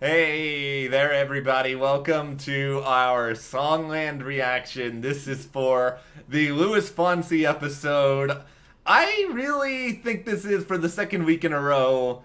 Hey there, everybody. Welcome to our Songland reaction. This is for the Luis Fonsi episode. I really think this is, for the second week in a row,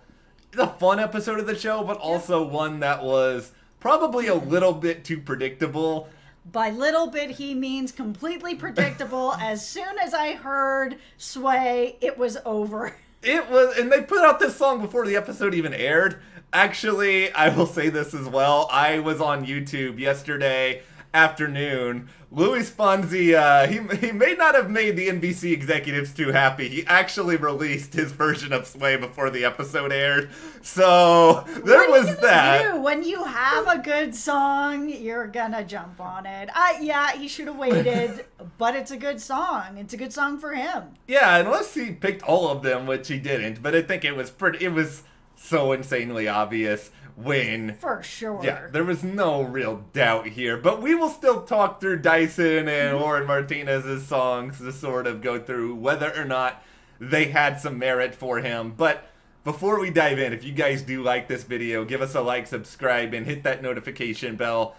a fun episode of the show, but also one that was probably a little bit too predictable. By little bit, he means completely predictable. As soon as I heard Sway, it was over. It was, and they put out this song before the episode even aired. Actually, I will say this as well. I was on YouTube yesterday afternoon. Luis Fonsi, he may not have made the NBC executives too happy. He actually released his version of Sway before the episode aired. So there was that. When you have a good song, you're gonna jump on it. Yeah, he should have waited, but it's a good song. It's a good song for him. Yeah, unless he picked all of them, which he didn't. But I think it was so insanely obvious when... For sure. Yeah, there was no real doubt here. But we will still talk through Dyson and Warren Martinez's songs to sort of go through whether or not they had some merit for him. But before we dive in, if you guys do like this video, give us a like, subscribe, and hit that notification bell.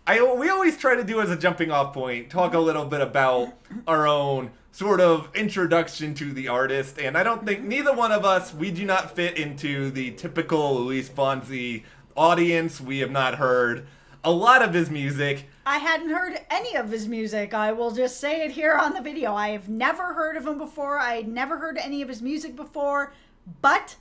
We always try to do as a jumping off point, talk a little bit about our own sort of introduction to the artist, and I don't think neither one of us, we do not fit into the typical Luis Fonsi audience. We have not heard a lot of his music. I hadn't heard any of his music. I will just say it here on the video. I have never heard of him before. I had never heard any of his music before, but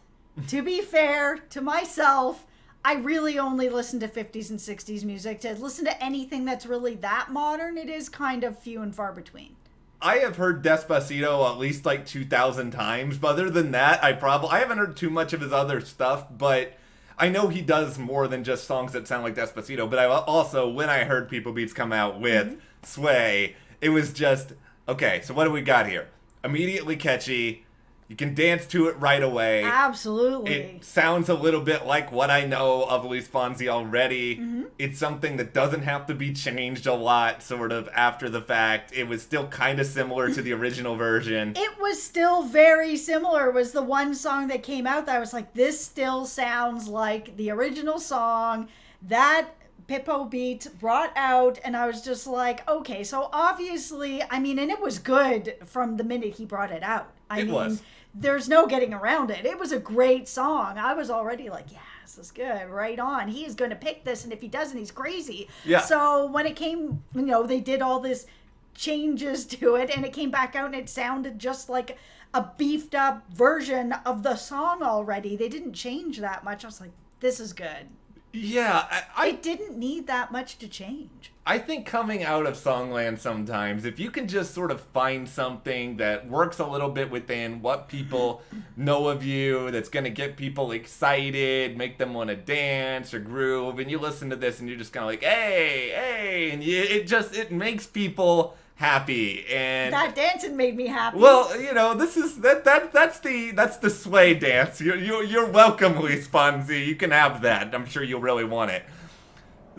to be fair to myself, I really only listen to 50s and 60s music. To listen to anything that's really that modern, it is kind of few and far between. I have heard Despacito at least like 2,000 times, but other than that, I haven't heard too much of his other stuff, but I know he does more than just songs that sound like Despacito. But I also, when I heard PipoBeats come out with Sway, it was just, okay, so what do we got here? Immediately catchy. You can dance to it right away. Absolutely. It sounds a little bit like what I know of Luis Fonsi already. It's something that doesn't have to be changed a lot, sort of, after the fact. It was still kind of similar to the original version. It was still very similar. It was the one song that came out that I was like, this still sounds like the original song that PipoBeats brought out, and I was just like, okay, so obviously, I mean, and it was good from the minute he brought it out. I mean, there's no getting around it. It was a great song. I was already like, yeah, this is good. Right on. He is going to pick this, and if he doesn't, he's crazy. Yeah. So when it came, they did all this changes to it, and it came back out, and it sounded just like a beefed up version of the song already. They didn't change that much. I was like, this is good. Yeah, it didn't need that much to change. I think coming out of Songland sometimes, if you can just sort of find something that works a little bit within what people know of you, that's going to get people excited, make them want to dance or groove, and you listen to this and you're just kind of like, hey, and it makes people happy. And that dancing made me happy. Well, this is that's the Sway dance. You're welcome, Luis Fonsi. You can have that. I'm sure you'll really want it.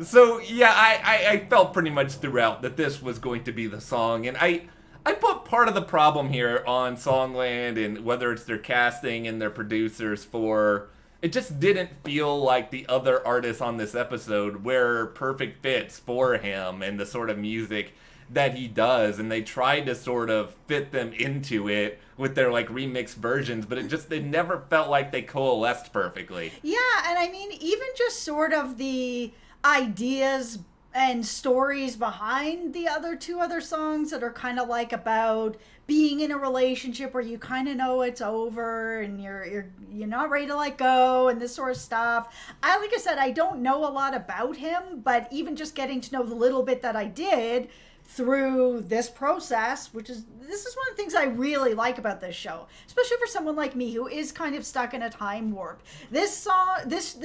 So yeah, I felt pretty much throughout that this was going to be the song, and I put part of the problem here on Songland, and whether it's their casting and their producers, for it just didn't feel like the other artists on this episode were perfect fits for him and the sort of music that he does, and they tried to sort of fit them into it with their like remixed versions, but it never felt like they coalesced perfectly. Yeah, and I mean, even just sort of the ideas and stories behind the two other songs that are kind of like about being in a relationship where you kind of know it's over and you're not ready to let go and this sort of stuff. Like I said, I don't know a lot about him, but even just getting to know the little bit that I did through this process, this is one of the things I really like about this show, especially for someone like me who is kind of stuck in a time warp. This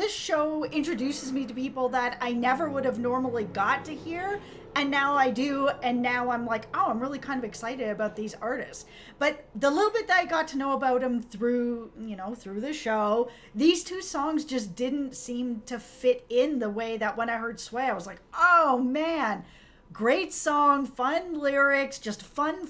show introduces me to people that I never would have normally got to hear, and now I do, and now I'm like, oh, I'm really kind of excited about these artists. But the little bit that I got to know about them through the show, these two songs just didn't seem to fit in the way that when I heard Sway, I was like, oh man, great song, fun lyrics, just fun.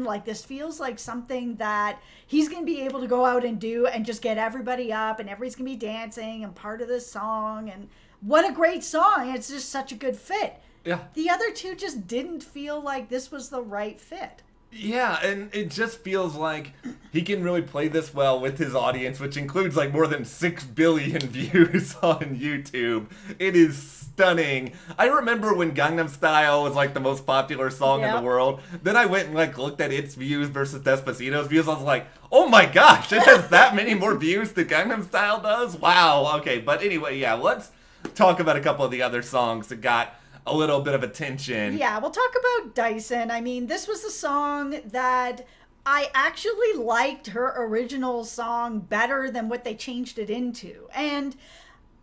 Like, this feels like something that he's going to be able to go out and do and just get everybody up, and everybody's going to be dancing and part of this song. And what a great song. It's just such a good fit. Yeah. The other two just didn't feel like this was the right fit. Yeah, and it just feels like he can really play this well with his audience, which includes like more than 6 billion views on YouTube. It is stunning. I remember when Gangnam Style was like the most popular song in the world. Then I went and like looked at its views versus Despacito's views. I was like, oh my gosh, it has that many more views than Gangnam Style does? Wow, okay, but anyway, yeah, let's talk about a couple of the other songs that got a little bit of attention. Yeah, we'll talk about Dyson. I mean, this was a song that I actually liked her original song better than what they changed it into. And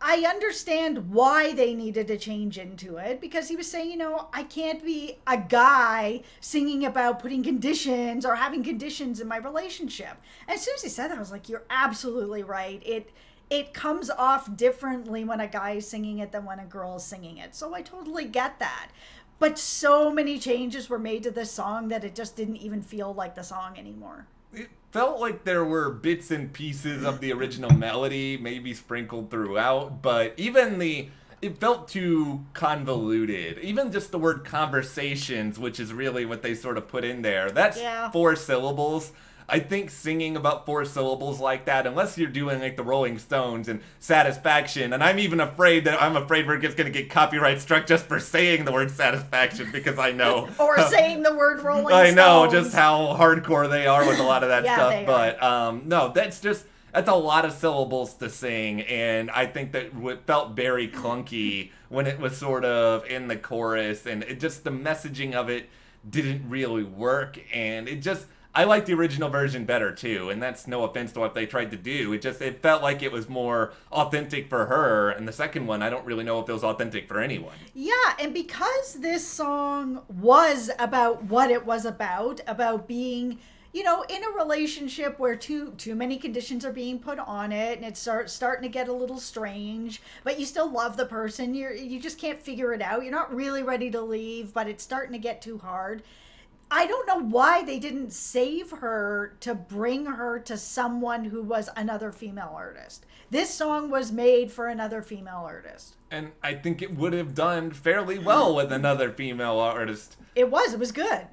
I understand why they needed to change into it, because he was saying, you know, I can't be a guy singing about putting conditions or having conditions in my relationship. And as soon as he said that, I was like, you're absolutely right. It comes off differently when a guy is singing it than when a girl is singing it. So I totally get that. But so many changes were made to this song that it just didn't even feel like the song anymore. It felt like there were bits and pieces of the original melody maybe sprinkled throughout, but it felt too convoluted. Even just the word conversations, which is really what they sort of put in there. That's 4 syllables. I think singing about 4 syllables like that, unless you're doing like the Rolling Stones and Satisfaction, and I'm afraid we're just going to get copyright struck just for saying the word satisfaction, because I know. Or saying the word Rolling Stones. I know just how hardcore they are with a lot of that stuff, but no, that's a lot of syllables to sing, and I think that it felt very clunky when it was sort of in the chorus, and it just, the messaging of it didn't really work, and it just, I like the original version better too, and that's no offense to what they tried to do. It felt like it was more authentic for her, and the second one, I don't really know if it was authentic for anyone. Yeah, and because this song was about what it was about being, you know, in a relationship where too many conditions are being put on it, and it's starting to get a little strange, but you still love the person, you just can't figure it out, you're not really ready to leave, but it's starting to get too hard. I don't know why they didn't save her to bring her to someone who was another female artist. This song was made for another female artist. And I think it would have done fairly well with another female artist. It was good.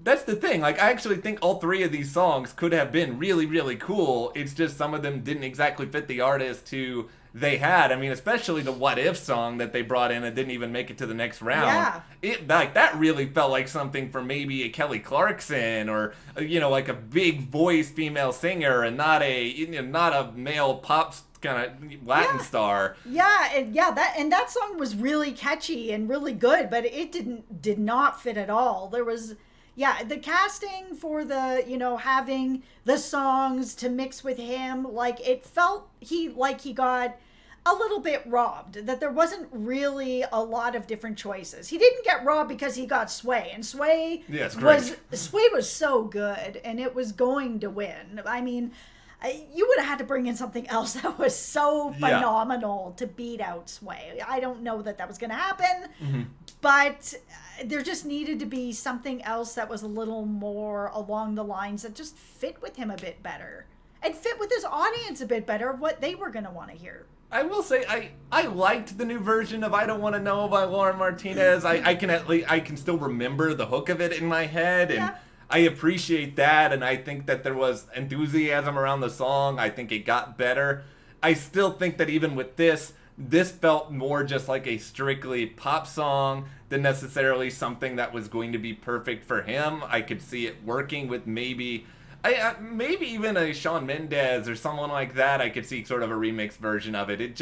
That's the thing. Like, I actually think all 3 of these songs could have been really, really cool. It's just some of them didn't exactly fit the artist who they had. I mean, especially the What If song that they brought in and didn't even make it to the next round. Yeah. That really felt like something for maybe a Kelly Clarkson or, you know, like a big voice female singer, and not a male pop kind of Latin star. That song was really catchy and really good, but it did not fit at all. There was the casting for the, you know, having the songs to mix with him, like, it felt he got a little bit robbed, that there wasn't really a lot of different choices. He didn't get robbed because he got Sway, and Sway was so good, and it was going to win. I mean, you would have had to bring in something else that was so phenomenal to beat out Sway. I don't know that was going to happen, but there just needed to be something else that was a little more along the lines that just fit with him a bit better and fit with his audience a bit better of what they were going to want to hear. I will say I liked the new version of I Don't Want to Know by Lauren Martinez. I can still remember the hook of it in my head, and I appreciate that, and I think that there was enthusiasm around the song. I think it got better. I still think that even with this felt more just like a strictly pop song than necessarily something that was going to be perfect for him. I could see it working with maybe even a Shawn Mendes or someone like that. I could see sort of a remix version of it. It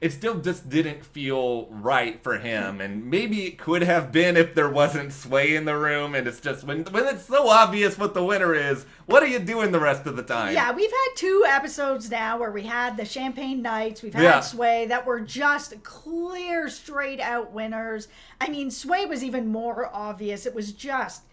still just didn't feel right for him, and maybe it could have been if there wasn't Sway in the room, and it's just when it's so obvious what the winner is, what are you doing the rest of the time? Yeah, we've had 2 episodes now where we had the Champagne Nights, we've had Sway, that were just clear, straight out winners. I mean, Sway was even more obvious. It was just,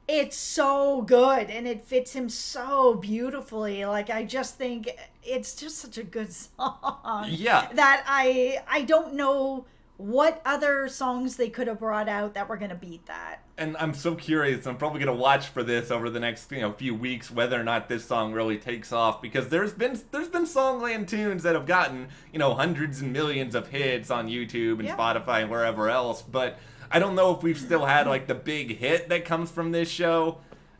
it's so good, and it fits him so beautifully. Like, I just think it's just such a good song. Yeah. That I don't know what other songs they could have brought out that were going to beat that. And I'm so curious. I'm probably gonna watch for this over the next few weeks whether or not this song really takes off, because there's been Songland tunes that have gotten hundreds and millions of hits on YouTube and Spotify and wherever else, but I don't know if we've still had like the big hit that comes from this show.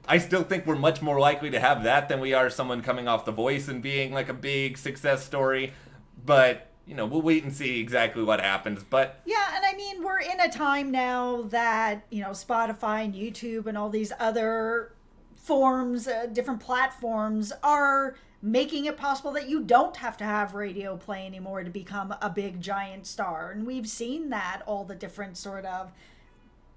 I still think we're much more likely to have that than we are someone coming off The Voice and being like a big success story. But we'll wait and see exactly what happens. But yeah, and I mean, we're in a time now that, Spotify and YouTube and all these other forms, different platforms are making it possible that you don't have to have radio play anymore to become a big giant star. And we've seen that, all the different sort of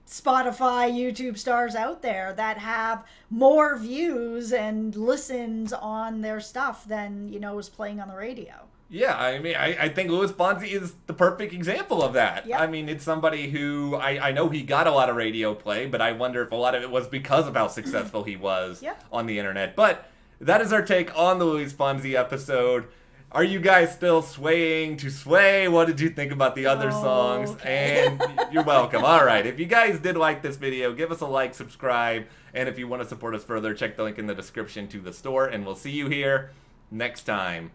Spotify, YouTube stars out there that have more views and listens on their stuff than, is playing on the radio. Yeah, I mean, I think Luis Fonsi is the perfect example of that. Yep. I mean, it's somebody who, I know he got a lot of radio play, but I wonder if a lot of it was because of how successful he was on the internet. But that is our take on the Luis Fonsi episode. Are you guys still swaying to Sway? What did you think about the other songs? Okay. And you're welcome. All right, if you guys did like this video, give us a like, subscribe, and if you want to support us further, check the link in the description to the store, and we'll see you here next time.